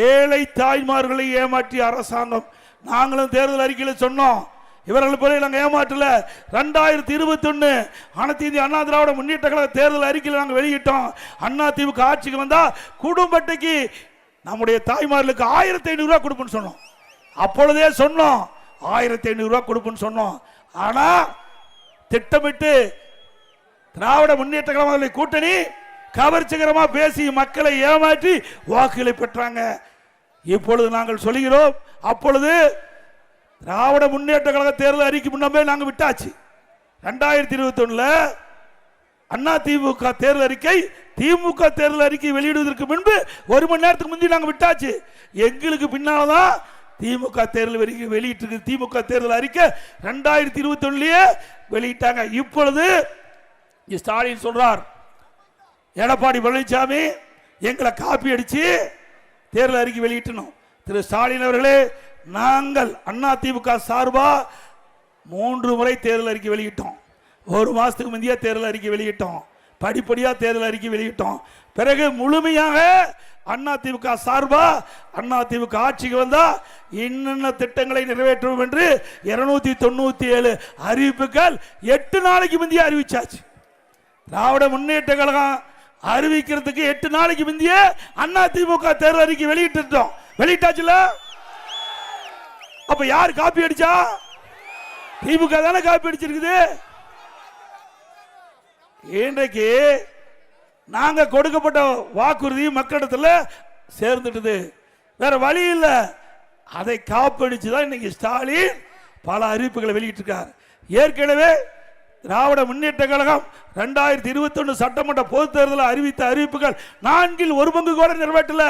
ஏழை தாய்மார்களை ஏமாற்றிய அரசாங்கம். நாங்களும் தேர்தல் அறிக்கையில் சொன்னோம், இவர்கள் போல நாங்கள் ஏமாற்றல. 2021 அனைத்து இந்திய அண்ணா திராவிட முன்னேற்ற கழக தேர்தல் அறிக்கையில் நாங்கள் வெளியிட்டோம். அண்ணா திமுக ஆட்சிக்கு வந்தா குடும்ப அட்டைக்கு நம்முடைய தாய்மார்களுக்கு 1500 ரூபாய் கொடுப்புன்னு சொன்னோம். அப்பொழுதே சொன்னோம் 1500 ரூபாய் கொடுப்புன்னு சொன்னோம். ஆனா திட்டமிட்டு திராவிட முன்னேற்ற கழக கூட்டணி கவர்ச்சிகரமா பேசி மக்களை ஏமாற்றி வாக்குகளை பெற்றாங்க. இப்பொழுது நாங்கள் சொல்கிறோம், அப்பொழுது திராவிட முன்னேற்ற கழக தேர்தல் அறிக்கை முன்னமே நாங்கள் விட்டாச்சு. 2021 அண்ணா திமுக தேர்தல் அறிக்கை திமுக தேர்தல் அறிக்கை வெளியிடுவதற்கு முன்பு 1 மணி நேரத்துக்கு முந்தி நாங்கள் விட்டாச்சு. எங்களுக்கு பின்னால்தான் திமுக தேர்தல் அறிக்கை வெளியிட்டு திமுக தேர்தல் அறிக்கை 2021 வெளியிட்டாங்க. இப்பொழுது ஸ்டாலின் சொல்றார், எடப்பாடி பழனிசாமி எங்களை காப்பி அடிச்சு தேர்தல் அறிக்கை வெளியிட்டணும். திரு ஸ்டாலின் அவர்களே, நாங்கள் அண்ணா திமுக சார்பா 3 முறை தேர்தல் அறிக்கை வெளியிட்டோம். 1 மாசத்துக்கு முந்தைய தேர்தல் அறிக்கை வெளியிட்டோம், படிப்படியா தேர்தல் அறிக்கை வெளியிட்டோம். பிறகு முழுமையாக அண்ணா திமுக சார்பா அண்ணா திமுக ஆட்சிக்கு வந்தா இன்னென்ன திட்டங்களை நிறைவேற்றுவோம் என்று 297 அறிவிப்புகள் 8 நாளைக்கு முந்தைய அறிவிச்சாச்சு. திராவிட முன்னேற்ற கழகம் அறிவிக்கிறதுக்கு 8 நாளைக்கு முந்தைய அண்ணா திமுக தேர்தல் அறிக்கை வெளியிட்டாச்சுல. அப்ப யார் காப்பி அடிச்சா? திமுக தானே காப்பி அடிச்சிருக்குது. இன்றைக்கு நாங்க கொடுக்கப்பட்ட வாக்குறுதி மக்களிடத்துல சேர்ந்துட்டது, வேற வழி இல்லை. அதை காப்படிச்சுதான் இன்னைக்கு ஸ்டாலின் பல அறிவிப்புகளை வெளியிட்டிருக்கார். ஏற்கனவே திராவிட முன்னேற்ற கழகம் 2021 சட்டமன்ற பொதுத் தேர்தலில் அறிவித்த அறிவிப்புகள் 4 1 பங்கு கூட நிறைவேற்றல.